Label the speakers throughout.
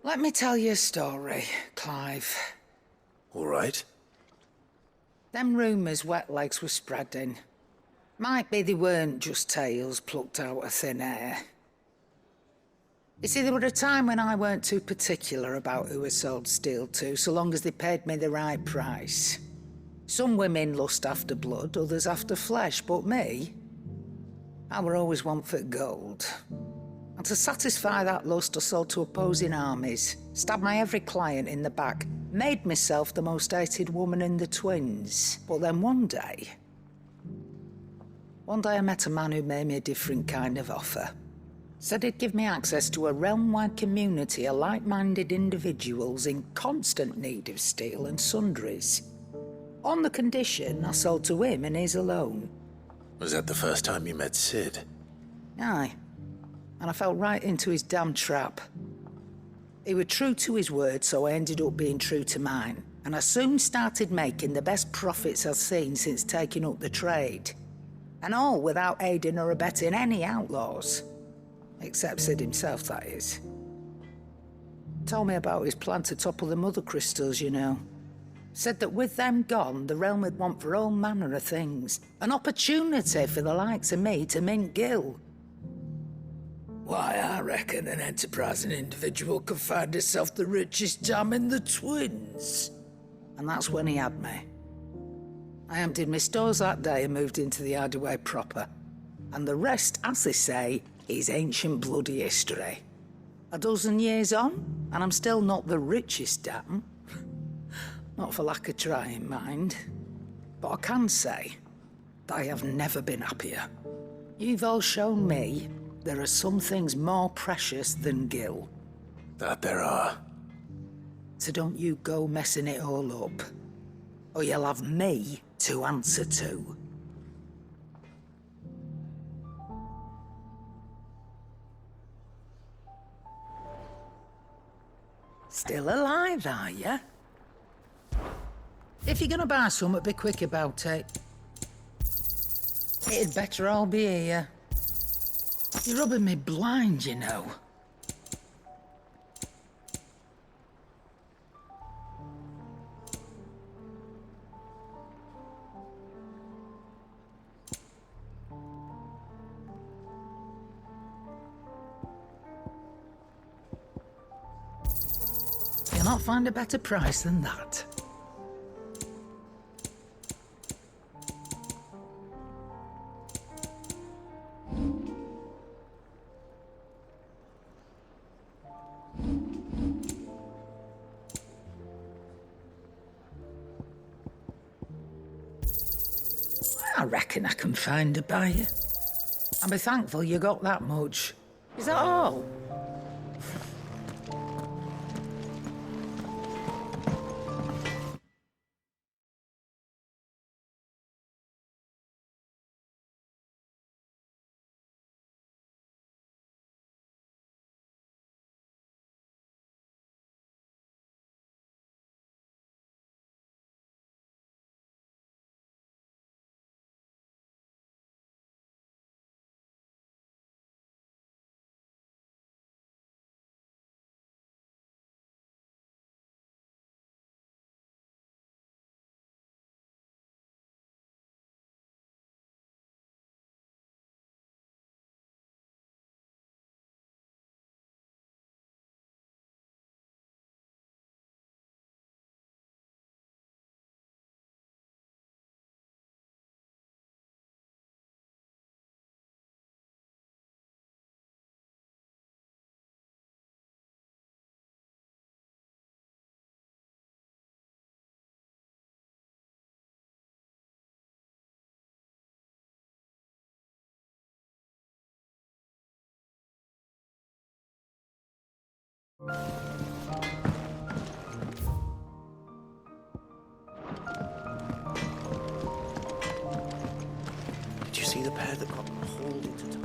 Speaker 1: Let me tell you a story, Clive.
Speaker 2: All right.
Speaker 1: Them rumours Wetlegs were spreading. Might be they weren't just tales plucked out of thin air. You see, there were a time when I weren't too particular about who I sold steel to, so long as they paid me the right price. Some women lust after blood, others after flesh, but me, I were always one for gold. And to satisfy that lust, I sold to opposing armies, stabbed my every client in the back, made myself the most hated woman in the twins. But then one day I met a man who made me a different kind of offer. Said he'd give me access to a realm-wide community of like-minded individuals in constant need of steel and sundries. On the condition I sold to him and his alone.
Speaker 2: Was that the first time you met Sid?
Speaker 1: Aye. And I fell right into his damn trap. He was true to his word, so I ended up being true to mine. And I soon started making the best profits I've seen since taking up the trade. And all without aiding or abetting any outlaws. Except Sid himself, that is. Told me about his plan to topple the mother crystals, you know. Said that with them gone, the realm would want for all manner of things. An opportunity for the likes of me to mint gil. Why, I reckon an enterprising individual could find himself the richest dam in the twins. And that's when he had me. I emptied my stores that day and moved into the hideaway proper. And the rest, as they say, is ancient bloody history. A dozen years on, and I'm still not the richest dam. Not for lack of trying, mind. But I can say that I have never been happier. You've all shown me there are some things more precious than gil.
Speaker 2: That there are.
Speaker 1: So don't you go messing it all up, or you'll have me to answer to. Still alive, are ya? If you're gonna buy something, be quick about it. It'd better all be here. You're rubbing me blind, you know. You'll not find a better price than that. I reckon I can find a buyer. I'll be thankful you got that much. Is that all?
Speaker 2: Did you see the pair that got hauled into town?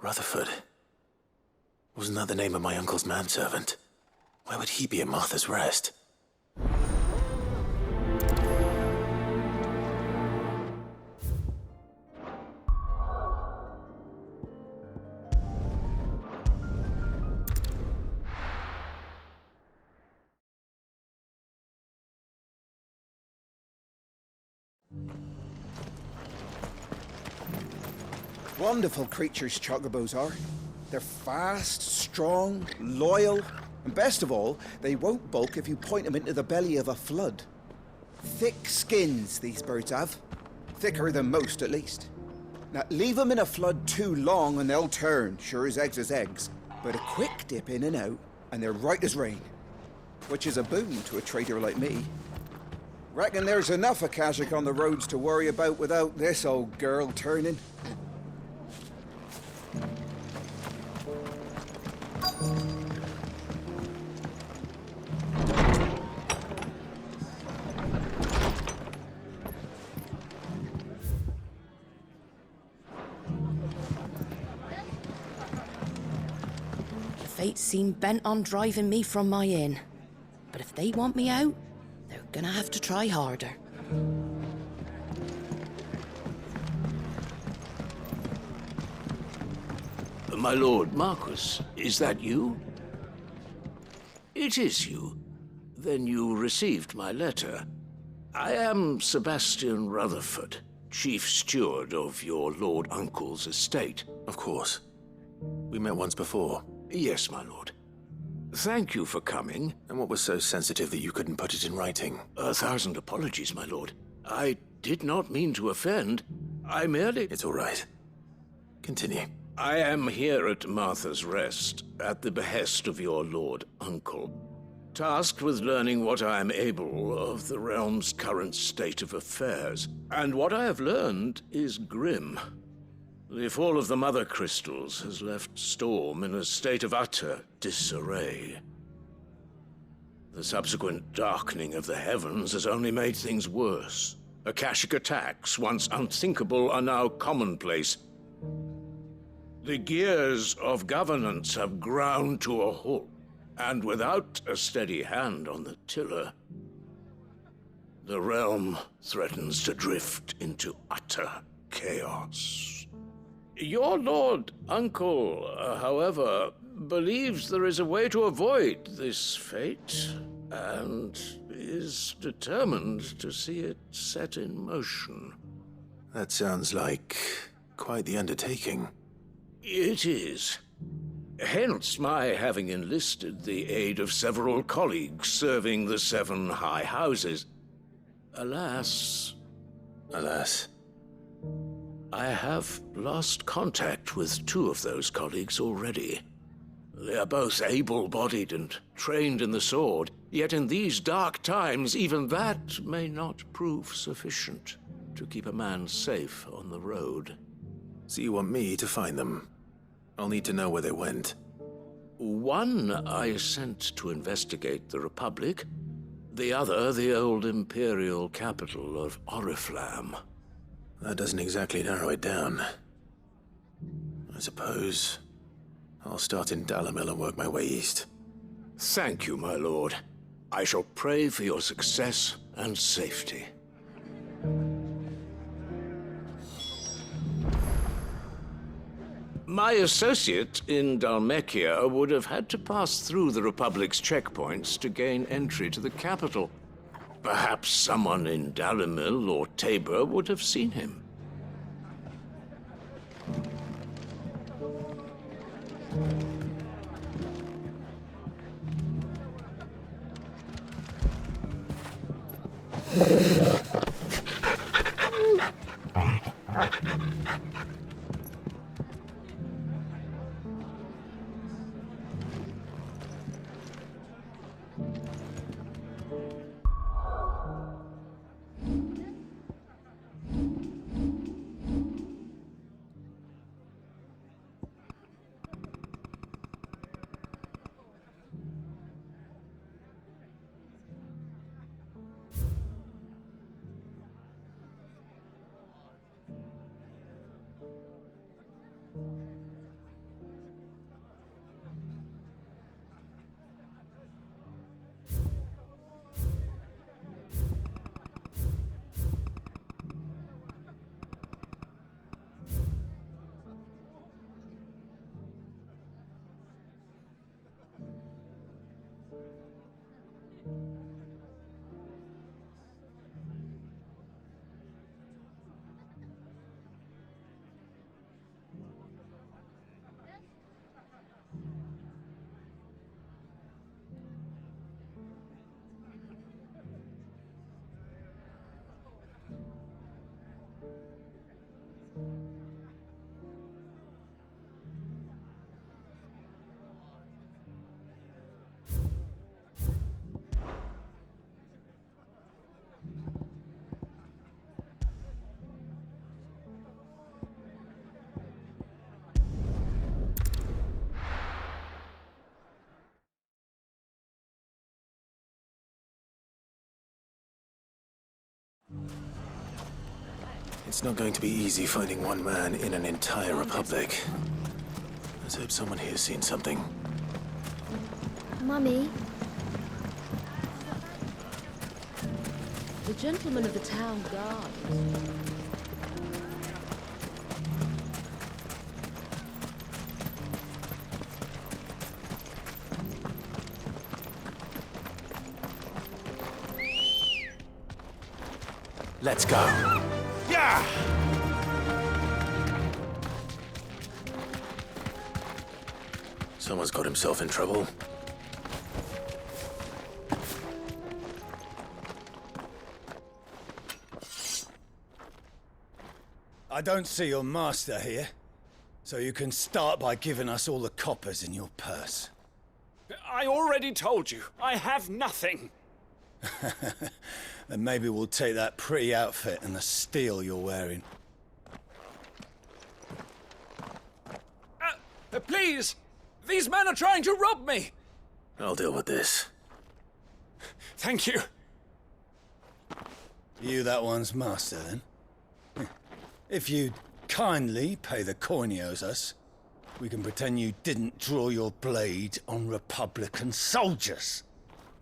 Speaker 2: Rutherford. Wasn't that the name of my uncle's manservant? Why would he be at Martha's Rest?
Speaker 3: Wonderful creatures, chocobos are. They're fast, strong, loyal, and best of all, they won't balk if you point them into the belly of a flood. Thick skins, these birds have. Thicker than most, at least. Now, leave them in a flood too long and they'll turn, sure as eggs is eggs. But a quick dip in and out, and they're right as rain. Which is a boon to a trader like me. Reckon there's enough Akashic on the roads to worry about without this old girl turning.
Speaker 4: Fate seem bent on driving me from my inn. But if they want me out, they're gonna have to try harder.
Speaker 5: My lord Marquis, is that you? It is you. Then you received my letter. I am Sebastian Rutherford, chief steward of your lord uncle's estate.
Speaker 2: Of course. We met once before.
Speaker 5: Yes, my lord. Thank you for coming.
Speaker 2: And what was so sensitive that you couldn't put it in writing?
Speaker 5: 1,000 apologies, my lord. I did not mean to offend. I merely...
Speaker 2: It's all right. Continue.
Speaker 5: I am here at Martha's Rest, at the behest of your lord uncle, tasked with learning what I am able of the realm's current state of affairs. And what I have learned is grim. The fall of the Mother Crystals has left Storm in a state of utter disarray. The subsequent darkening of the heavens has only made things worse. Akashic attacks, once unthinkable, are now commonplace. The gears of governance have ground to a halt, and without a steady hand on the tiller, the realm threatens to drift into utter chaos. Your lord uncle, however, believes there is a way to avoid this fate, and is determined to see it set in motion.
Speaker 2: That sounds like quite the undertaking.
Speaker 5: It is. Hence my having enlisted the aid of several colleagues serving the 7 high houses. Alas, I have lost contact with 2 of those colleagues already. They are both able-bodied and trained in the sword, yet in these dark times, even that may not prove sufficient to keep a man safe on the road.
Speaker 2: So you want me to find them? I'll need to know where they went.
Speaker 5: One I sent to investigate the Republic, the other the old Imperial capital of Oriflamme.
Speaker 2: That doesn't exactly narrow it down. I suppose I'll start in Dalamil and work my way east.
Speaker 5: Thank you, my lord. I shall pray for your success and safety. My associate in Dhalmekia would have had to pass through the Republic's checkpoints to gain entry to the capital. Perhaps someone in Dalamil or Tabor would have seen him.
Speaker 2: It's not going to be easy finding one man in an entire republic. Let's hope someone here's seen something.
Speaker 6: Mummy,
Speaker 7: The gentleman of the town guard.
Speaker 2: Let's go.
Speaker 3: Yeah!
Speaker 2: Someone's got himself in trouble.
Speaker 8: I don't see your master here, so you can start by giving us all the coppers in your purse.
Speaker 9: I already told you, I have nothing.
Speaker 8: Then maybe we'll take that pretty outfit and the steel you're wearing.
Speaker 9: Please! These men are trying to rob me!
Speaker 2: I'll deal with this.
Speaker 9: Thank you.
Speaker 8: You that one's master, then? If you'd kindly pay the coin he owes us, we can pretend you didn't draw your blade on Republican soldiers.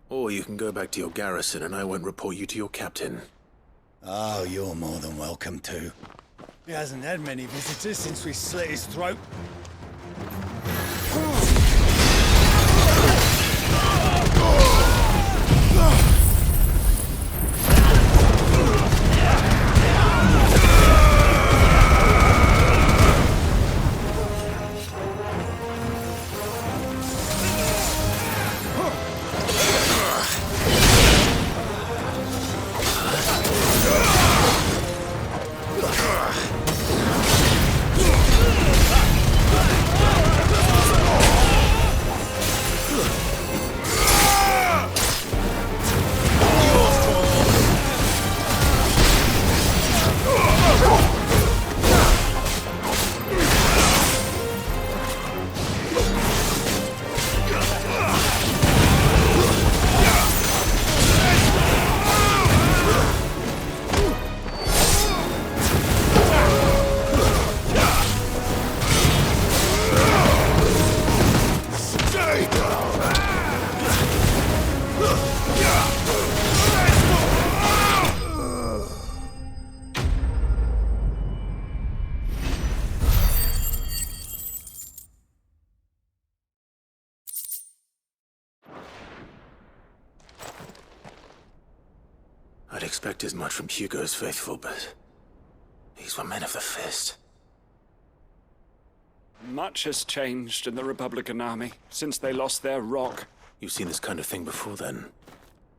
Speaker 2: Or you can go back to your garrison and I won't report you to your captain.
Speaker 8: Oh, you're more than welcome to. He hasn't had many visitors since we slit his throat.
Speaker 2: I'd expect as much from Hugo's faithful, but these were men of the fist.
Speaker 9: Much has changed in the Republican army since they lost their rock.
Speaker 2: You've seen this kind of thing before, then?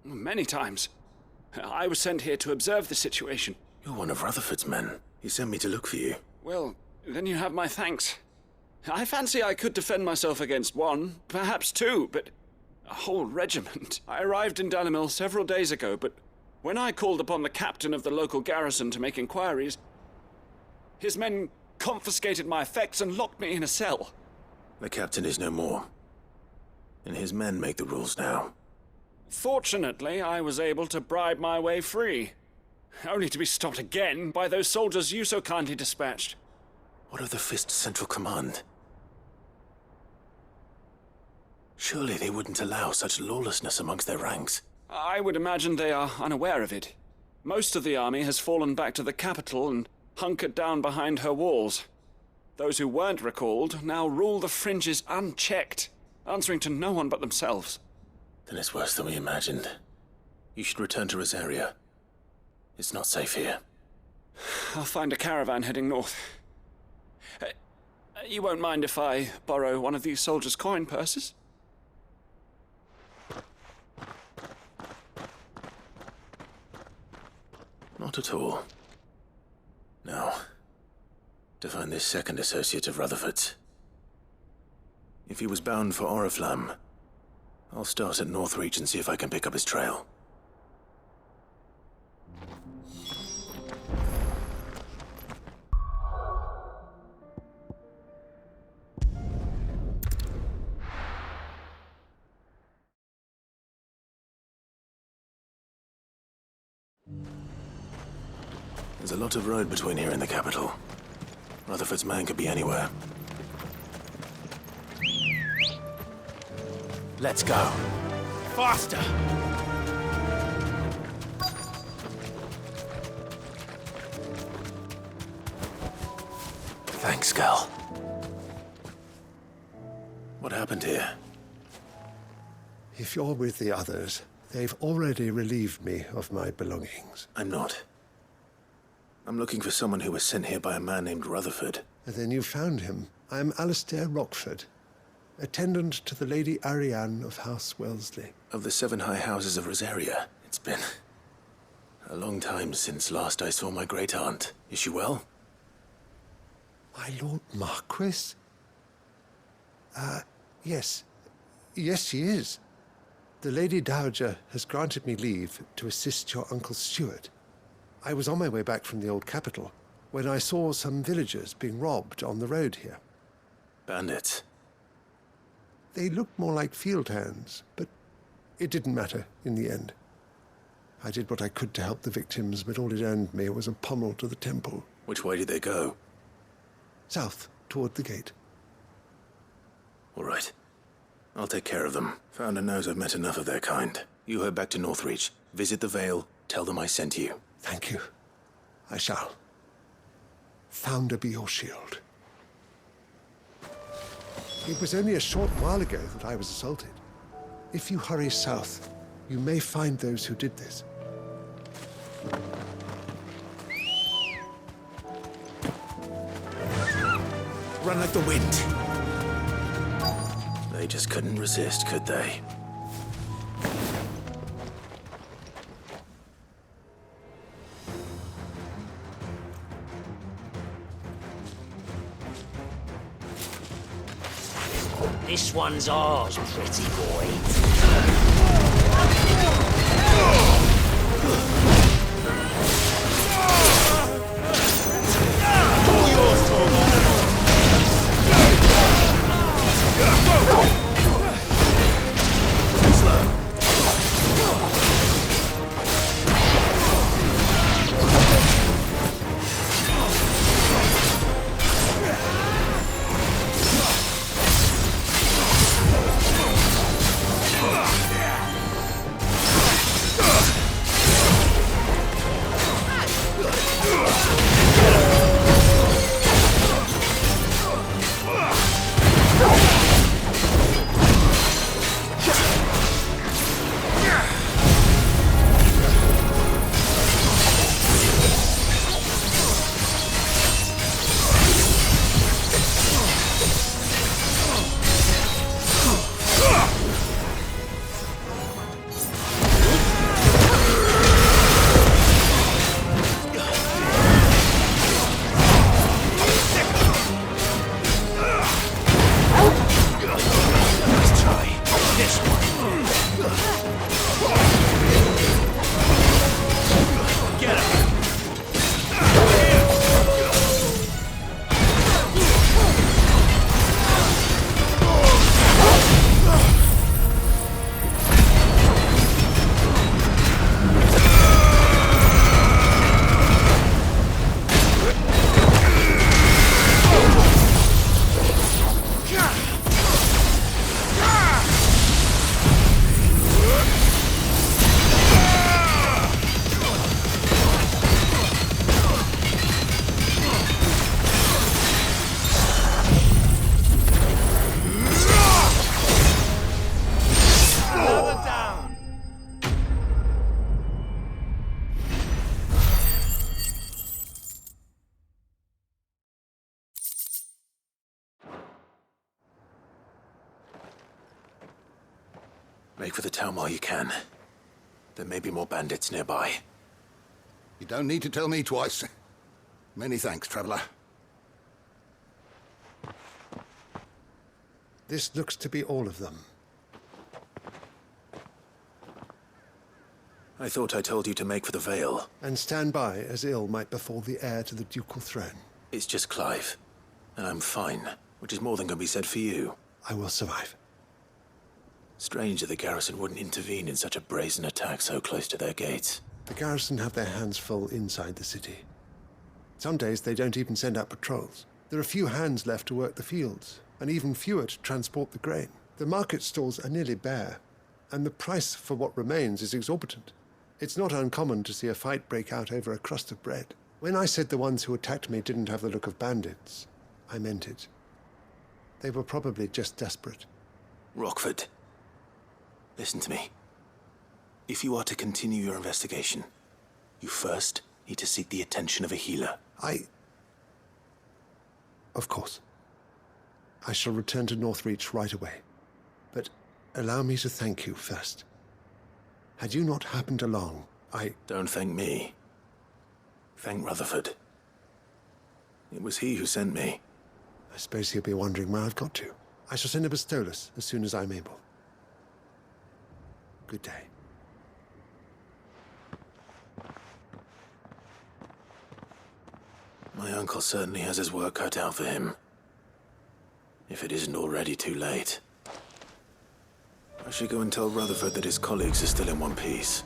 Speaker 9: Many times. I was sent here to observe the situation.
Speaker 2: You're one of Rutherford's men. He sent me to look for you.
Speaker 9: Well, then you have my thanks. I fancy I could defend myself against one, perhaps two, but a whole regiment. I arrived in Dalimil several days ago, but when I called upon the captain of the local garrison to make inquiries, his men confiscated my effects and locked me in a cell.
Speaker 2: The captain is no more, and his men make the rules now.
Speaker 9: Fortunately, I was able to bribe my way free, only to be stopped again by those soldiers you so kindly dispatched.
Speaker 2: What of the Fist's central command? Surely they wouldn't allow such lawlessness amongst their ranks.
Speaker 9: I would imagine they are unaware of it. Most of the army has fallen back to the capital and hunkered down behind her walls. Those who weren't recalled now rule the fringes unchecked, answering to no one but themselves.
Speaker 2: Then it's worse than we imagined. You should return to Rosaria. It's not safe here.
Speaker 9: I'll find a caravan heading north. You won't mind if I borrow one of these soldiers' coin purses?
Speaker 2: Not at all. Now, to find this second associate of Rutherford's. If he was bound for Oriflamme, I'll start at Northreach and see if I can pick up his trail. There's a lot of road between here and the capital. Rutherford's man could be anywhere. Let's go. Faster! Thanks, Gal. What happened here?
Speaker 6: If you're with the others, they've already relieved me of my belongings.
Speaker 2: I'm not. I'm looking for someone who was sent here by a man named Rutherford.
Speaker 6: And then you found him. I'm Alistair Rockford, attendant to the Lady Ariane of House Wellesley.
Speaker 2: Of the 7 high houses of Rosaria. It's been a long time since last I saw my great-aunt. Is she well?
Speaker 6: My Lord Marquis? Yes. Yes, she is. The Lady Dowager has granted me leave to assist your Uncle Stuart. I was on my way back from the old capital when I saw some villagers being robbed on the road here.
Speaker 2: Bandits?
Speaker 6: They looked more like field hands, but it didn't matter in the end. I did what I could to help the victims, but all it earned me was a pommel to the temple.
Speaker 2: Which way did they go?
Speaker 6: South, toward the gate.
Speaker 2: All right. I'll take care of them. Founder knows I've met enough of their kind. You head back to Northreach. Visit the Vale. Tell them I sent you.
Speaker 6: Thank you. I shall. Founder be your shield. It was only a short while ago that I was assaulted. If you hurry south, you may find those who did this.
Speaker 2: Run like the wind. They just couldn't resist, could they?
Speaker 10: This one's ours, pretty boy.
Speaker 2: Make for the town while you can. There may be more bandits nearby.
Speaker 11: You don't need to tell me twice. Many thanks, traveler.
Speaker 6: This looks to be all of them.
Speaker 2: I thought I told you to make for the Vale.
Speaker 6: And stand by as ill might befall the heir to the ducal throne.
Speaker 2: It's just Clive. And I'm fine, which is more than can be said for you.
Speaker 6: I will survive.
Speaker 2: Strange that the garrison wouldn't intervene in such a brazen attack so close to their gates.
Speaker 6: The garrison have their hands full inside the city. Some days they don't even send out patrols. There are few hands left to work the fields, and even fewer to transport the grain. The market stalls are nearly bare, and the price for what remains is exorbitant. It's not uncommon to see a fight break out over a crust of bread. When I said the ones who attacked me didn't have the look of bandits, I meant it. They were probably just desperate.
Speaker 2: Rockford, listen to me. If you are to continue your investigation, you first need to seek the attention of a healer.
Speaker 6: Of course. I shall return to Northreach right away. But allow me to thank you first. Had you not happened along,
Speaker 2: Don't thank me. Thank Rutherford. It was he who sent me.
Speaker 6: I suppose he'll be wondering where I've got to. I shall send a Bastolus as soon as I'm able. Good day.
Speaker 2: My uncle certainly has his work cut out for him. If it isn't already too late. I should go and tell Rutherford that his colleagues are still in one piece.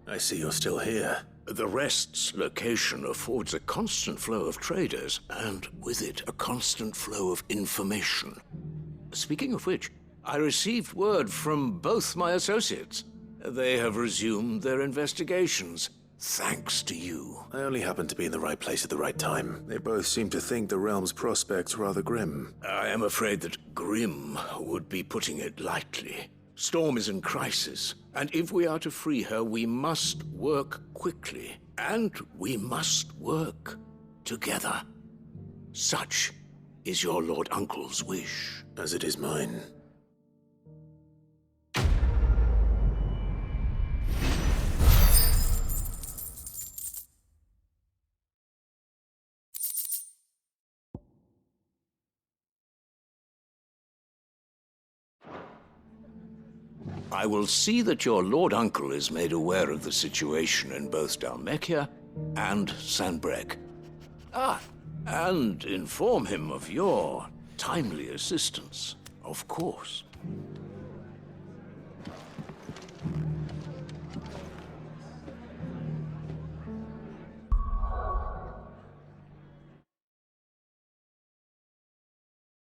Speaker 2: I see you're still here.
Speaker 5: The Rest's location affords a constant flow of traders, and with it, a constant flow of information. Speaking of which, I received word from both my associates. They have resumed their investigations, thanks to you.
Speaker 2: I only happened to be in the right place at the right time. They both seem to think the realm's prospects rather grim.
Speaker 5: I am afraid that grim would be putting it lightly. Storm is in crisis, and if we are to free her, we must work quickly, and we must work together. Such is your Lord Uncle's wish.
Speaker 2: As it is mine.
Speaker 5: I will see that your Lord Uncle is made aware of the situation in both Dalmekia and Sanbrek. And inform him of your timely assistance, of course.